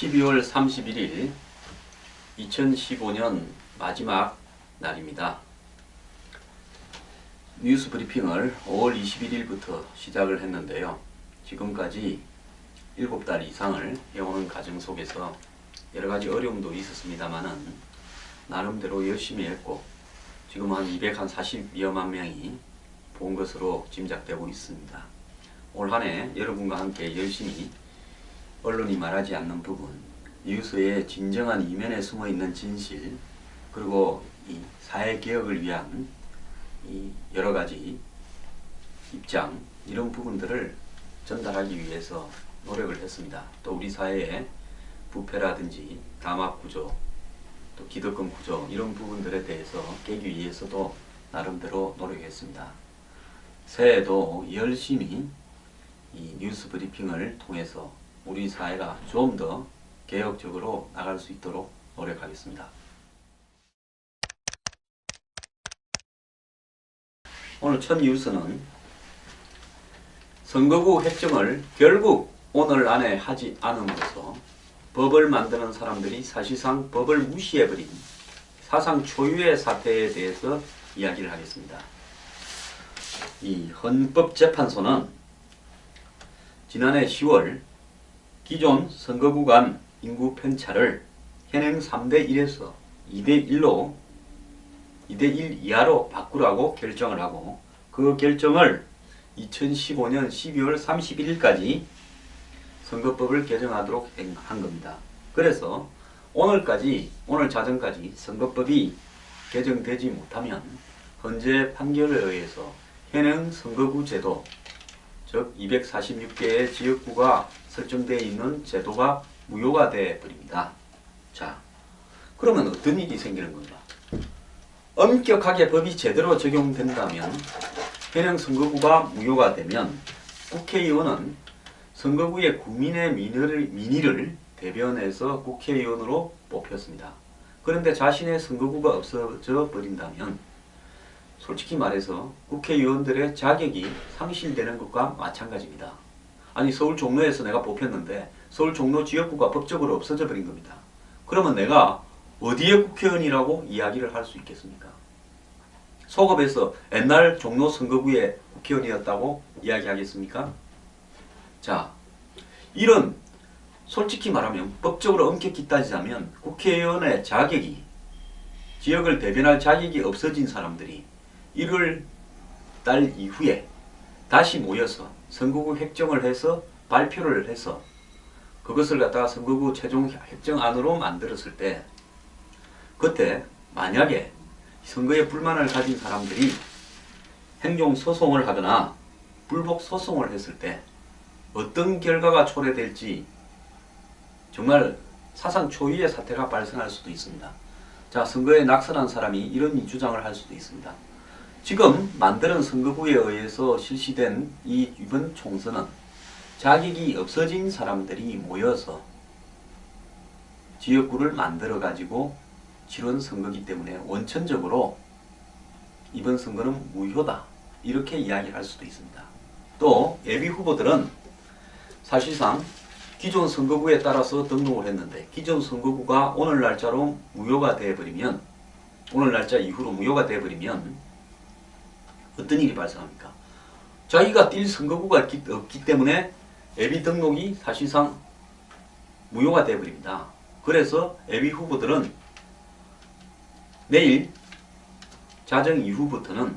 12월 31일 2015년 마지막 날입니다. 뉴스 브리핑을 5월 21일부터 시작을 했는데요. 지금까지 7달 이상을 해오는 과정 속에서 여러가지 어려움도 있었습니다만은 나름대로 열심히 했고 지금 한 240여만 명이 본 것으로 짐작되고 있습니다. 올 한 해 여러분과 함께 열심히 언론이 말하지 않는 부분, 뉴스의 진정한 이면에 숨어있는 진실, 그리고 이 사회개혁을 위한 이 여러가지 입장, 이런 부분들을 전달하기 위해서 노력을 했습니다. 또 우리 사회의 부패라든지 담합구조, 또 기득권 구조, 이런 부분들에 대해서 깨기 위해서도 나름대로 노력했습니다. 새해에도 열심히 이 뉴스 브리핑을 통해서 우리 사회가 좀 더 개혁적으로 나갈 수 있도록 노력하겠습니다. 오늘 첫 뉴스는 선거구 획정을 결국 오늘 안에 하지 않음으로써 법을 만드는 사람들이 사실상 법을 무시해버린 사상 초유의 사태에 대해서 이야기를 하겠습니다. 이 헌법재판소는 지난해 10월 기존 선거구 간 인구 편차를 현행 3대1에서 2대1 이하로 바꾸라고 결정을 하고, 그 결정을 2015년 12월 31일까지 선거법을 개정하도록 한 겁니다. 그래서 오늘 자정까지 선거법이 개정되지 못하면 헌재 판결에 의해서 현행 선거구 제도, 즉 246개의 지역구가 설정되어 있는 제도가 무효가 되어 버립니다. 자, 그러면 어떤 일이 생기는 건가? 엄격하게 법이 제대로 적용된다면 현행 선거구가 무효가 되면 국회의원은 선거구의 국민의 민의를 대변해서 국회의원으로 뽑혔습니다. 그런데 자신의 선거구가 없어져 버린다면 솔직히 말해서 국회의원들의 자격이 상실되는 것과 마찬가지입니다. 아니, 서울 종로에서 내가 뽑혔는데 서울 종로 지역구가 법적으로 없어져 버린 겁니다. 그러면 내가 어디에 국회의원이라고 이야기를 할 수 있겠습니까? 소급해서 옛날 종로 선거구의 국회의원이었다고 이야기하겠습니까? 자, 이런 솔직히 말하면 법적으로 엄격히 따지자면 국회의원의 자격이, 지역을 대변할 자격이 없어진 사람들이 1월 달 이후에 다시 모여서 선거구 획정을 해서 발표를 해서 그것을 갖다가 선거구 최종 획정안으로 만들었을 때, 그때 만약에 선거에 불만을 가진 사람들이 행정소송을 하거나 불복소송을 했을 때 어떤 결과가 초래될지 정말 사상 초유의 사태가 발생할 수도 있습니다. 자, 선거에 낙선한 사람이 이런 주장을 할 수도 있습니다. 지금 만드는 선거구에 의해서 실시된 이번 총선은 자격이 없어진 사람들이 모여서 지역구를 만들어 가지고 치른 선거기 때문에 원천적으로 이번 선거는 무효다, 이렇게 이야기할 수도 있습니다. 또 예비 후보들은 사실상 기존 선거구에 따라서 등록을 했는데 기존 선거구가 오늘 날짜로 무효가 되어버리면, 오늘 날짜 이후로 무효가 되어버리면 어떤 일이 발생합니까? 자기가 뛸 선거구가 없기 때문에 예비 등록이 사실상 무효가 되어버립니다. 그래서 예비 후보들은 내일 자정 이후부터는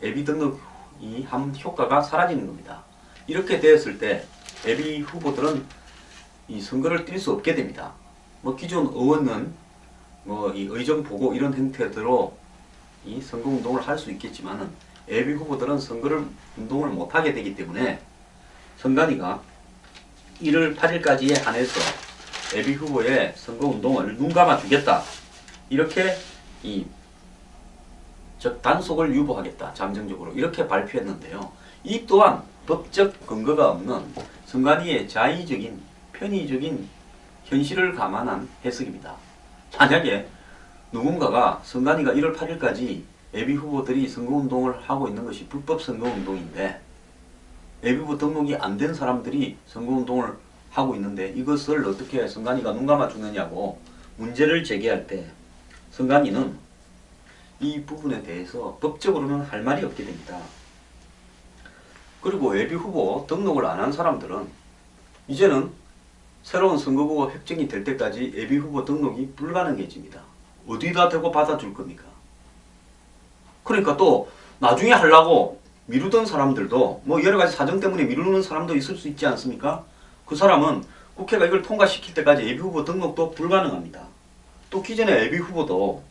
예비 등록이 한 효과가 사라지는 겁니다. 이렇게 되었을 때 예비 후보들은 이 선거를 뛸 수 없게 됩니다. 기존 의원은 이 의정 보고 이런 형태로 이 선거 운동을 할 수 있겠지만은 예비 후보들은 선거를 운동을 못하게 되기 때문에 선관위가 1월 8일까지에 한해서 예비 후보의 선거 운동을 눈 감아 주겠다, 이렇게 즉 단속을 유보하겠다, 잠정적으로 이렇게 발표했는데요. 이 또한 법적 근거가 없는 선관위의 자의적인 편의적인 현실을 감안한 해석입니다. 만약에 누군가가 선관위가 1월 8일까지 예비 후보들이 선거운동을 하고 있는 것이 불법 선거운동인데 예비후보 등록이 안 된 사람들이 선거운동을 하고 있는데 이것을 어떻게 선관위가 눈 감아 주느냐고 문제를 제기할 때 선관위는 이 부분에 대해서 법적으로는 할 말이 없게 됩니다. 그리고 예비후보 등록을 안 한 사람들은 이제는 새로운 선거구가 획정이 될 때까지 예비후보 등록이 불가능해집니다. 어디다 대고 받아줄 겁니까? 그러니까 또 나중에 하려고 미루던 사람들도 뭐 여러가지 사정 때문에 미루는 사람도 있을 수 있지 않습니까? 그 사람은 국회가 이걸 통과시킬 때까지 예비후보 등록도 불가능합니다. 또 기존의 예비후보도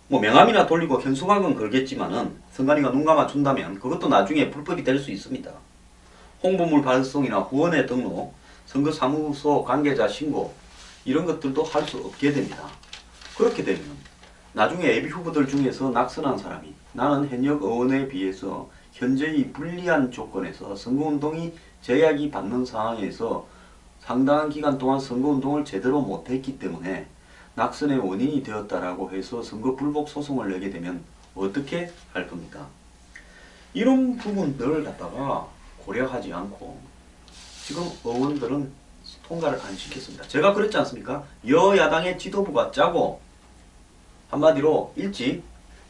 뭐 명함이나 돌리고 현수막은 걸겠지만은 선관위가 눈 감아 준다면 그것도 나중에 불법이 될 수 있습니다. 홍보물 발송이나 후원회 등록, 선거사무소 관계자 신고 이런 것들도 할 수 없게 됩니다. 그렇게 되면 나중에 예비후보들 중에서 낙선한 사람이 나는 현역 의원에 비해서 현재의 불리한 조건에서 선거운동이 제약이 받는 상황에서 상당한 기간 동안 선거운동을 제대로 못했기 때문에 낙선의 원인이 되었다라고 해서 선거 불복 소송을 내게 되면 어떻게 할 겁니까? 이런 부분들을 갖다가 고려하지 않고 지금 의원들은 통과를 안 시켰습니다. 제가 그랬지 않습니까? 여야당의 지도부가 짜고 한마디로 일찍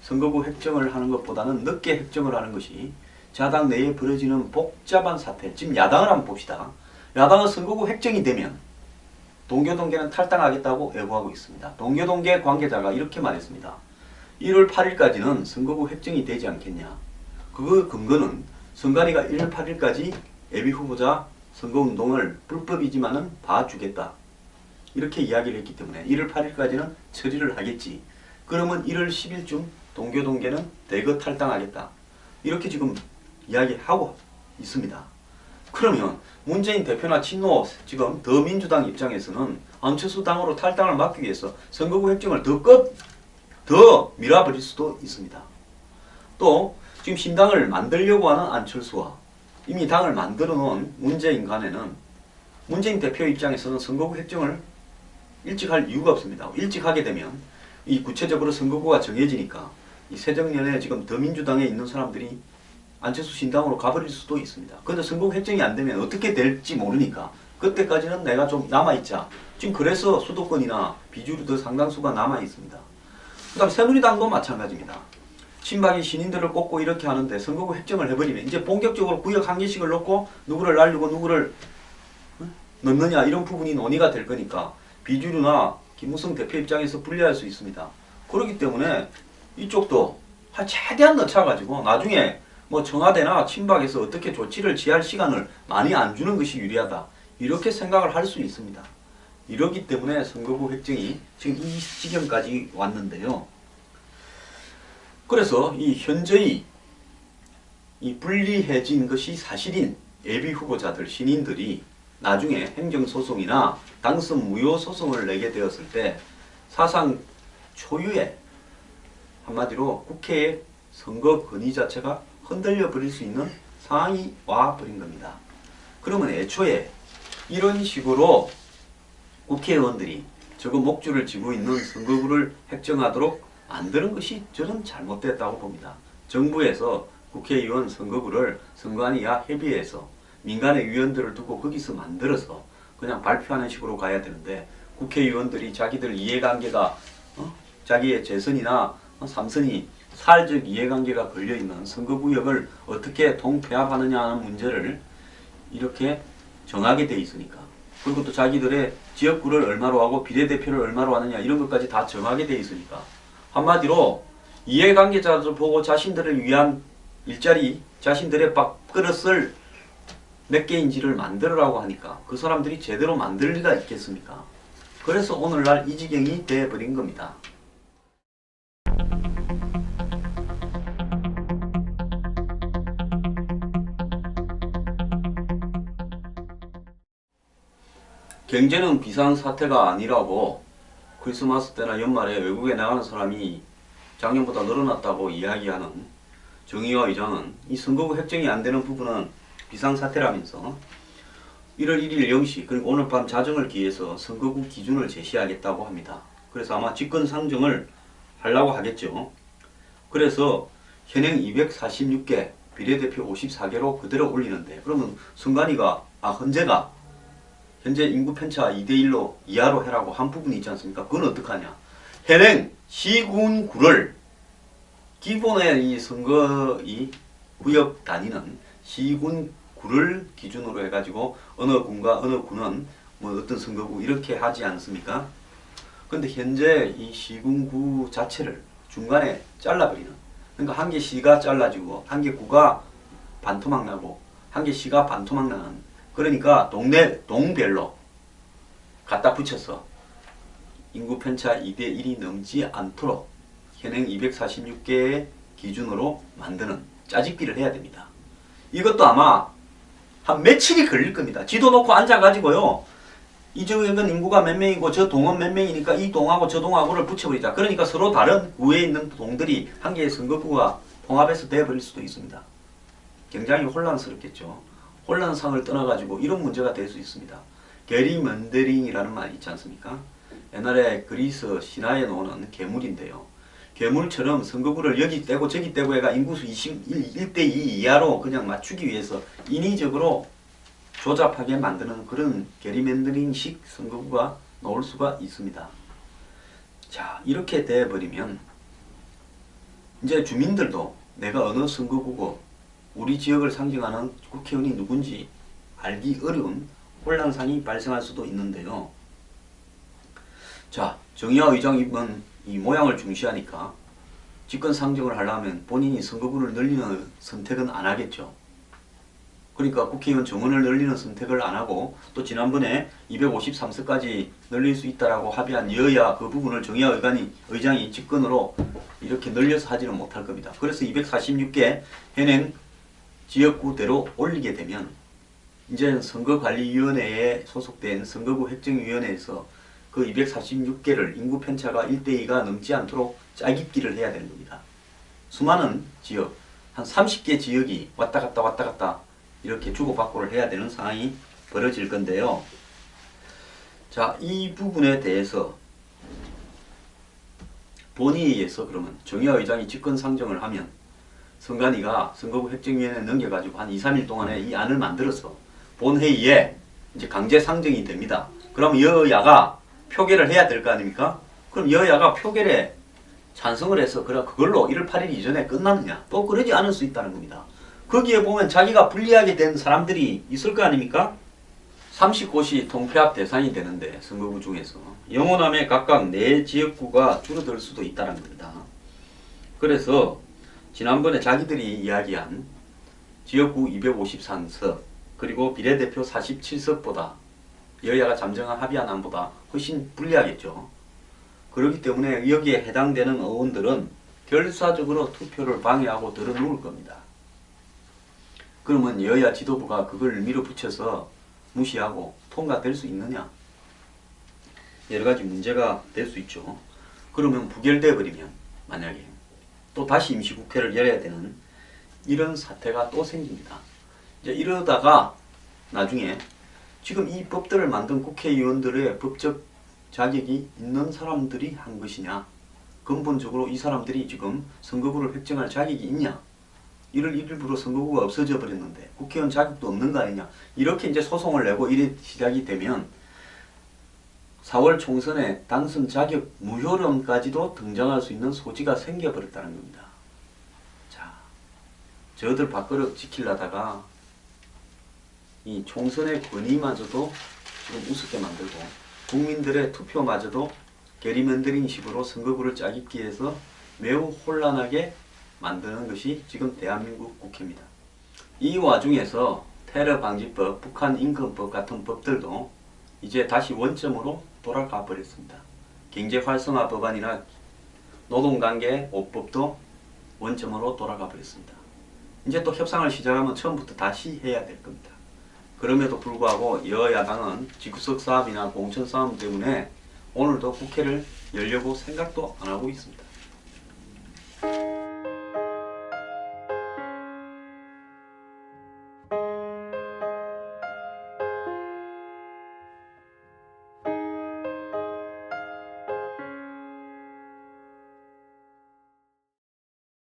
선거구 획정을 하는 것보다는 늦게 획정을 하는 것이 자당 내에 벌어지는 복잡한 사태, 지금 야당을 한번 봅시다. 야당은 선거구 획정이 되면 동교동계는 탈당하겠다고 예고하고 있습니다. 동교동계 관계자가 이렇게 말했습니다. 1월 8일까지는 선거구 획정이 되지 않겠냐. 그 근거는 선관위가 1월 8일까지 예비후보자 선거운동을 불법이지만은 봐주겠다. 이렇게 이야기를 했기 때문에 1월 8일까지는 처리를 하겠지. 그러면 1월 10일쯤 동교동계는 대거 탈당하겠다. 이렇게 지금 이야기하고 있습니다. 그러면 문재인 대표나 친노 지금 더민주당 입장에서는 안철수 당으로 탈당을 막기 위해서 선거구 획정을 더 밀어버릴 수도 있습니다. 또 지금 신당을 만들려고 하는 안철수와 이미 당을 만들어 놓은 문재인 간에는 문재인 대표 입장에서는 선거구 획정을 일찍 할 이유가 없습니다. 일찍 하게 되면 이 구체적으로 선거구가 정해지니까 이 새정년에 지금 더민주당에 있는 사람들이 안철수 신당으로 가버릴 수도 있습니다. 그런데 선거구 획정이 안 되면 어떻게 될지 모르니까 그때까지는 내가 좀 남아있자. 지금 그래서 수도권이나 비주류도 상당수가 남아있습니다. 그 다음 새누리당도 마찬가지입니다. 친박이 신인들을 꼽고 이렇게 하는데 선거구 획정을 해버리면 이제 본격적으로 구역 한 개씩을 넣고 누구를 날리고 누구를 넣느냐 이런 부분이 논의가 될 거니까 비주류나 김무성 대표 입장에서 불리할 수 있습니다. 그렇기 때문에 이쪽도 최대한 넣자가지고 나중에 뭐 청와대나 친박에서 어떻게 조치를 취할 시간을 많이 안 주는 것이 유리하다. 이렇게 생각을 할 수 있습니다. 이러기 때문에 선거구 획정이 지금 이 지경까지 왔는데요. 그래서 이 현재의 이 불리해진 것이 사실인 예비후보자들, 신인들이 나중에 행정소송이나 당선 무효 소송을 내게 되었을 때 사상 초유의 한마디로 국회의 선거 권위 자체가 흔들려 버릴 수 있는 상황이 와버린 겁니다. 그러면 애초에 이런 식으로 국회의원들이 저거 목줄을 쥐고 있는 선거구를 획정하도록 만드는 것이 저는 잘못됐다고 봅니다. 정부에서 국회의원 선거구를 선관위와 협의해서 민간의 위원들을 두고 거기서 만들어서 그냥 발표하는 식으로 가야 되는데 국회의원들이 자기들 이해관계가 자기의 재선이나 삼선이 사회적 이해관계가 걸려있는 선거구역을 어떻게 통폐합하느냐 하는 문제를 이렇게 정하게 돼 있으니까 그리고 또 자기들의 지역구를 얼마로 하고 비례대표를 얼마로 하느냐 이런 것까지 다 정하게 돼 있으니까 한마디로 이해관계자들 보고 자신들을 위한 일자리 자신들의 밥그릇을 몇 개인지를 만들으라고 하니까 그 사람들이 제대로 만들 리가 있겠습니까? 그래서 오늘날 이 지경이 돼버린 겁니다. 경제는 비상사태가 아니라고 크리스마스 때나 연말에 외국에 나가는 사람이 작년보다 늘어났다고 이야기하는 정의화 의장은 이 선거구 획정이 안 되는 부분은 비상사태라면서 1월 1일 0시 그리고 오늘 밤 자정을 기해서 선거구 기준을 제시하겠다고 합니다. 그래서 아마 직권상정을 하려고 하겠죠. 그래서 현행 246개 비례대표 54개로 그대로 올리는데 그러면 선관위가 헌재가 현재 인구 편차 2대1로 이하로 해라고 한 부분이 있지 않습니까? 그건 어떡하냐? 현행 시군구를 기본의 이 선거 이 구역 단위는 시군구를 기준으로 해가지고 어느 군과 어느 구는 뭐 어떤 선거구 이렇게 하지 않습니까? 근데 현재 이 시군구 자체를 중간에 잘라버리는, 그러니까 한 개 시가 잘라지고 한 개 구가 반토막 나고 한 개 시가 반토막 나는, 그러니까 동별로 갖다 붙여서 인구 편차 2대1이 넘지 않도록 현행 246개의 기준으로 만드는 짜집기를 해야 됩니다. 이것도 아마 한 며칠이 걸릴 겁니다. 지도 놓고 앉아가지고요, 이 지역은 인구가 몇 명이고 저 동은 몇 명이니까 이 동하고 저 동하고를 붙여버리자. 그러니까 서로 다른 구에 있는 동들이 한 개의 선거구가 통합해서 되어버릴 수도 있습니다. 굉장히 혼란스럽겠죠. 혼란상을 떠나가지고 이런 문제가 될 수 있습니다. 게리먼더링이라는 말이 있지 않습니까? 옛날에 그리스 신화에 나오는 괴물인데요. 괴물처럼 선거구를 여기 떼고 저기 떼고 해가 인구수 1대2 이하로 그냥 맞추기 위해서 인위적으로 조잡하게 만드는 그런 게리맨더링식 선거구가 나올 수가 있습니다. 자, 이렇게 돼버리면 이제 주민들도 내가 어느 선거구고 우리 지역을 상징하는 국회의원이 누군지 알기 어려운 혼란상이 발생할 수도 있는데요. 자, 정의화 의장님은 이 모양을 중시하니까 집권 상정을 하려면 본인이 선거구를 늘리는 선택은 안 하겠죠. 그러니까 국회의원 정원을 늘리는 선택을 안 하고, 또 지난번에 253석까지 늘릴 수 있다라고 합의한 여야 그 부분을 정의화 의장이 집권으로 이렇게 늘려서 하지는 못할 겁니다. 그래서 246개 현행 지역구대로 올리게 되면 이제 선거관리위원회에 소속된 선거구 획정위원회에서 그 246개를 인구 편차가 1대2가 넘지 않도록 짜깁기를 해야 되는 겁니다. 수많은 지역, 한 30개 지역이 왔다 갔다 이렇게 주고받고를 해야 되는 상황이 벌어질 건데요. 자, 이 부분에 대해서 본회의에서 그러면 정의화 의장이 직권 상정을 하면 선관위가 선거구 획정위원회에 넘겨가지고 한 2, 3일 동안에 이 안을 만들어서 본회의에 이제 강제 상정이 됩니다. 그럼 여야가 표결을 해야 될 거 아닙니까? 그럼 여야가 표결에 찬성을 해서 그걸로 1월 8일 이전에 끝나느냐? 또 그러지 않을 수 있다는 겁니다. 거기에 보면 자기가 불리하게 된 사람들이 있을 거 아닙니까? 30곳이 통폐합 대상이 되는데 선거구 중에서 영호남에 각각 4지역구가 줄어들 수도 있다는 겁니다. 그래서 지난번에 자기들이 이야기한 지역구 253석 그리고 비례대표 47석보다 여야가 잠정한 합의한 안보다 훨씬 불리하겠죠. 그렇기 때문에 여기에 해당되는 의원들은 결사적으로 투표를 방해하고 들어누울 겁니다. 그러면 여야 지도부가 그걸 밀어붙여서 무시하고 통과될 수 있느냐? 여러 가지 문제가 될 수 있죠. 그러면 부결돼 버리면 만약에 또 다시 임시국회를 열어야 되는 이런 사태가 또 생깁니다. 이제 이러다가 나중에 지금 이 법들을 만든 국회의원들의 법적 자격이 있는 사람들이 한 것이냐, 근본적으로 이 사람들이 지금 선거구를 획정할 자격이 있냐, 1월 1일부로 선거구가 없어져 버렸는데 국회의원 자격도 없는 거 아니냐, 이렇게 이제 소송을 내고 이래 시작이 되면 4월 총선에 당선 자격 무효론까지도 등장할 수 있는 소지가 생겨버렸다는 겁니다. 자, 저들 밥그릇 지키려다가 이 총선의 권위마저도 지금 우습게 만들고 국민들의 투표마저도 게리먼더링식으로 선거구를 짜깁기 위해서 매우 혼란하게 만드는 것이 지금 대한민국 국회입니다. 이 와중에서 테러방지법, 북한인권법 같은 법들도 이제 다시 원점으로 돌아가 버렸습니다. 경제활성화 법안이나 노동관계 5법도 원점으로 돌아가 버렸습니다. 이제 또 협상을 시작하면 처음부터 다시 해야 될 겁니다. 그럼에도 불구하고 여야당은 직구석 싸움이나 공천 싸움 때문에 오늘도 국회를 열려고 생각도 안 하고 있습니다.